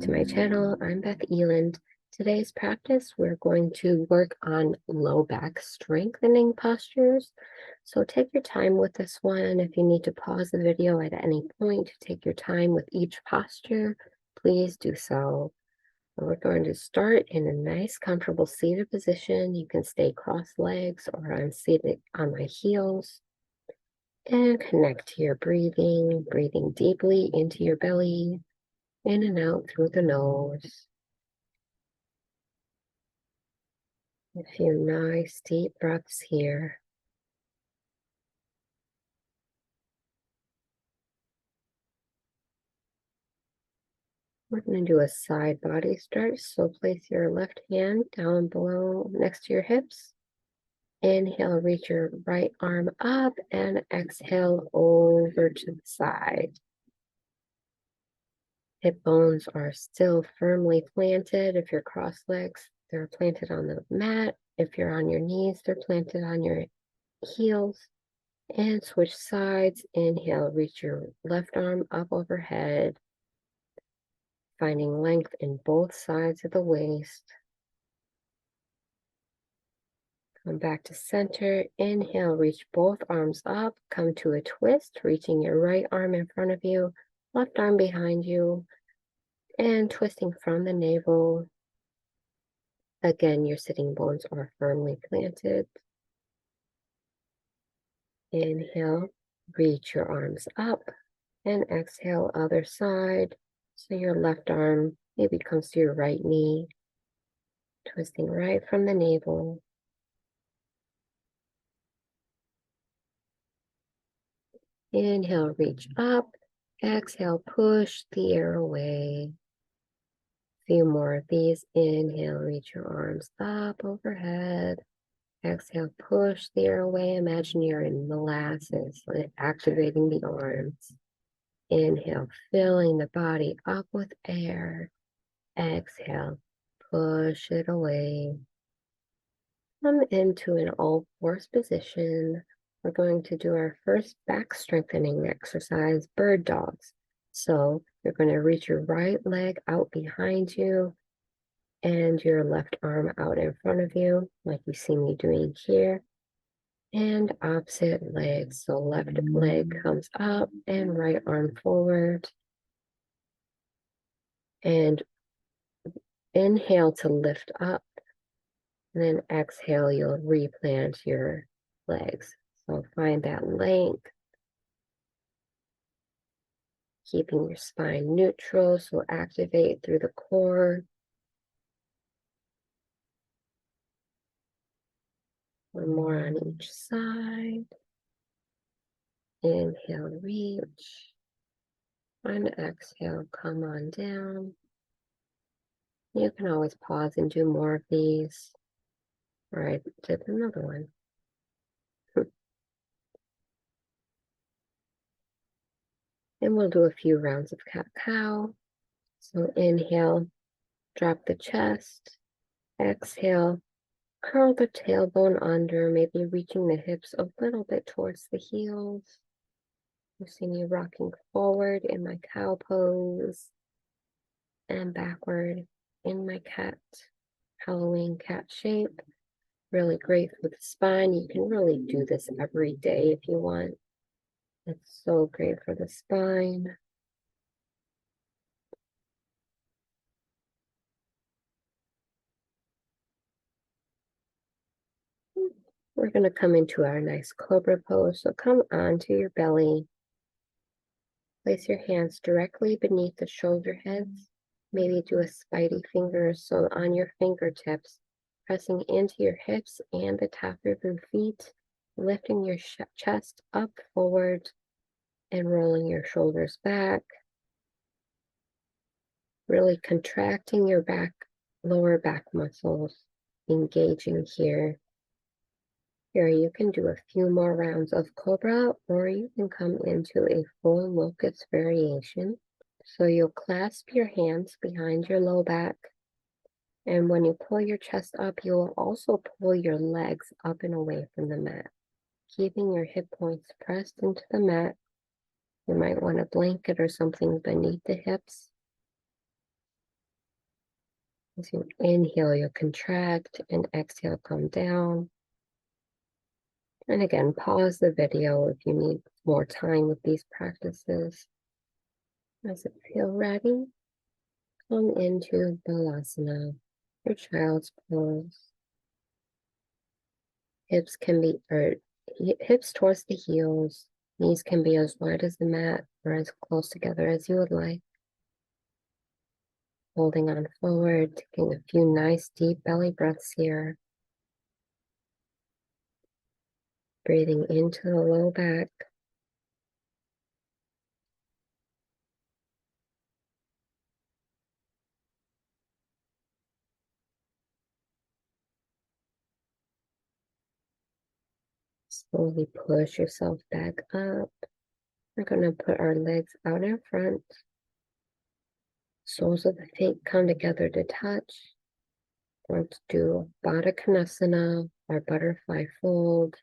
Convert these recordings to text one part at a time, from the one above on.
to my channel. I'm Beth Eland. Today's practice, we're going to work on low back strengthening postures. So take your time with this one. If you need to pause the video at any point to take your time with each posture, please do so. We're going to start in a nice, comfortable seated position. You can stay cross legs, or I'm seated on my heels. And connect to your breathing, breathing deeply into your belly, in and out through the nose. A few nice deep breaths here. We're going to do a side body stretch. So place your left hand down below next to your hips. Inhale, reach your right arm up, and exhale over to the side. Hip bones are still firmly planted. If you're cross legs, they're planted on the mat. If you're on your knees, they're planted on your heels. And switch sides. Inhale, reach your left arm up overhead, finding length in both sides of the waist. Come back to center. Inhale, reach both arms up. Come to a twist, reaching your right arm in front of you, left arm behind you, and twisting from the navel. Again, your sitting bones are firmly planted. Inhale, reach your arms up, and exhale, other side. So your left arm maybe comes to your right knee, twisting right from the navel. Inhale, reach up. Exhale, push the air away. A few more of these. Inhale, reach your arms up overhead. Exhale, push the air away. Imagine you're in molasses, activating the arms. Inhale, filling the body up with air. Exhale, push it away. Come into an all fours position. We're going to do our first back strengthening exercise, bird dogs. So you're going to reach your right leg out behind you and your left arm out in front of you, like you see me doing here. And opposite leg. So left leg comes up and right arm forward. And inhale to lift up. And then exhale, you'll replant your legs. So find that length. Keeping your spine neutral, so activate through the core. One more on each side. Inhale, reach. And exhale, come on down. You can always pause and do more of these. All right, did another one. And we'll do a few rounds of cat-cow. So inhale, drop the chest. Exhale, curl the tailbone under, maybe reaching the hips a little bit towards the heels. You see me rocking forward in my cow pose and backward in my cat, Halloween cat shape. Really great for the spine. You can really do this every day if you want. It's so great for the spine. We're going to come into our nice cobra pose. So come onto your belly. Place your hands directly beneath the shoulder heads. Maybe do a spidey finger. So on your fingertips, pressing into your hips and the top of your feet, lifting your chest up forward and rolling your shoulders back. Really contracting your back, lower back muscles, engaging here. Here you can do a few more rounds of cobra, or you can come into a full locust variation. So you'll clasp your hands behind your low back. And when you pull your chest up, you will also pull your legs up and away from the mat, keeping your hip points pressed into the mat. You might want a blanket or something beneath the hips. As you inhale, you'll contract, and exhale, come down. And again, pause the video if you need more time with these practices. As you feel ready, come into Balasana, your child's pose. Hips can be, or hips towards the heels. Knees can be as wide as the mat or as close together as you would like. Holding on forward, taking a few nice deep belly breaths here. Breathing into the low back. Slowly push yourself back up. We're going to put our legs out in front. Soles of the feet come together to touch. Let's do Baddha Konasana, our butterfly fold.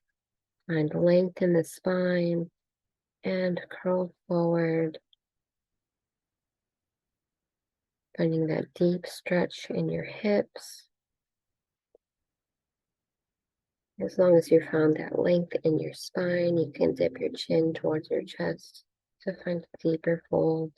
Find length in the spine and curl forward. Finding that deep stretch in your hips. As long as you found that length in your spine, you can dip your chin towards your chest to find a deeper fold.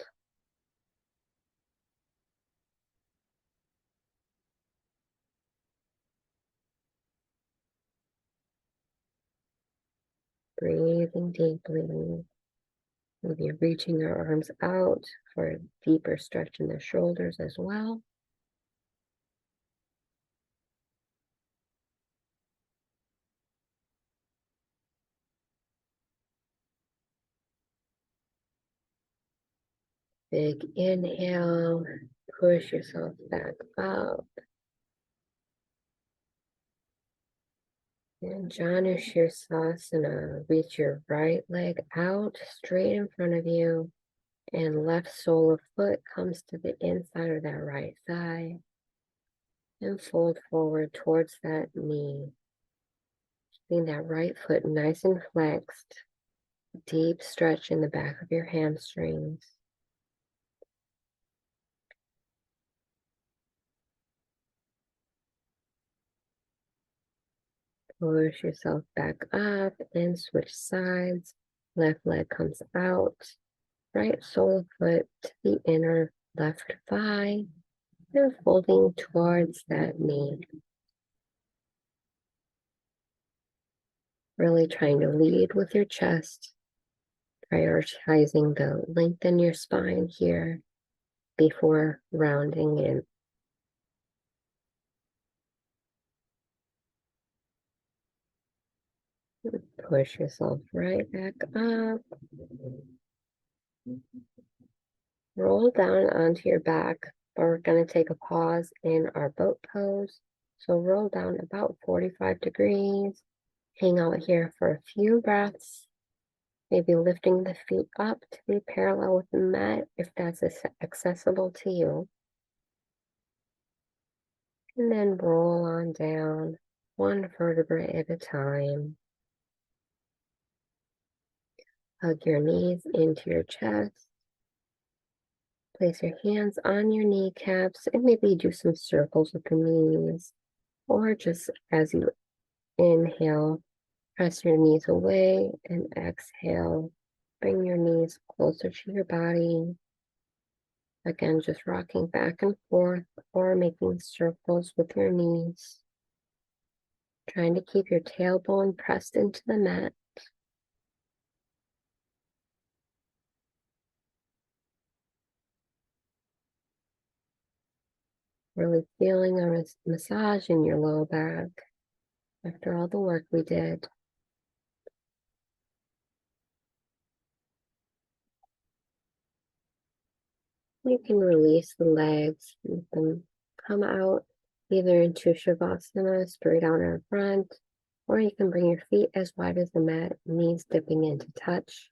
Breathing deeply. Maybe reaching your arms out for a deeper stretch in the shoulders as well. Big inhale, push yourself back up. And Janu Shirsasana, reach your right leg out straight in front of you, and left sole of foot comes to the inside of that right thigh, and fold forward towards that knee. Keeping that right foot nice and flexed, deep stretch in the back of your hamstrings. Push yourself back up and switch sides. Left leg comes out. Right sole of foot to the inner left thigh and folding towards that knee. Really trying to lead with your chest, prioritizing the length in your spine here before rounding in. Push yourself right back up. Roll down onto your back, but we're going to take a pause in our boat pose. So roll down about 45 degrees. Hang out here for a few breaths. Maybe lifting the feet up to be parallel with the mat if that's accessible to you. And then roll on down, one vertebrae at a time. Hug your knees into your chest. Place your hands on your kneecaps and maybe do some circles with the knees. Or just as you inhale, press your knees away and exhale. Bring your knees closer to your body. Again, just rocking back and forth or making circles with your knees. Trying to keep your tailbone pressed into the mat. Really feeling a massage in your low back after all the work we did. You can release the legs, let them come out either into Shavasana, straight out in front, or you can bring your feet as wide as the mat, knees dipping into touch,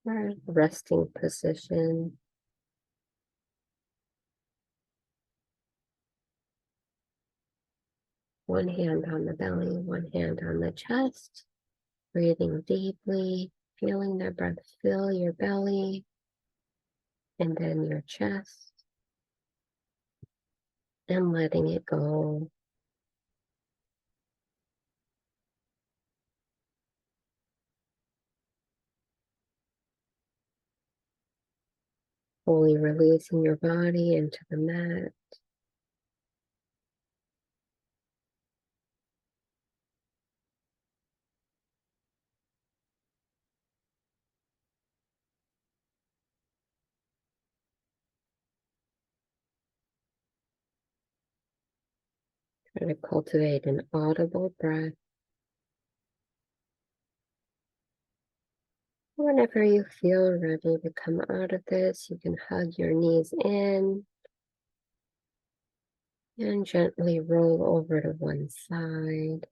or resting position. One hand on the belly, one hand on the chest, breathing deeply, feeling that breath fill your belly and then your chest. and letting it go. Fully releasing your body into the mat. Try to cultivate an audible breath. Whenever you feel ready to come out of this, you can hug your knees in and gently roll over to one side,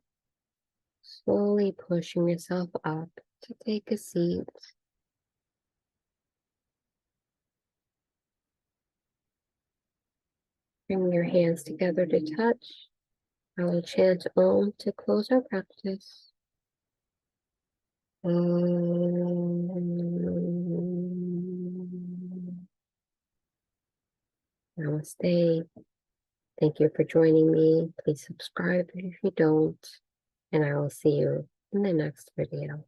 slowly pushing yourself up to take a seat. Bring your hands together to touch. I will chant Om to close our practice. Om. Namaste. Thank you for joining me. Please subscribe if you don't, and I will see you in the next video.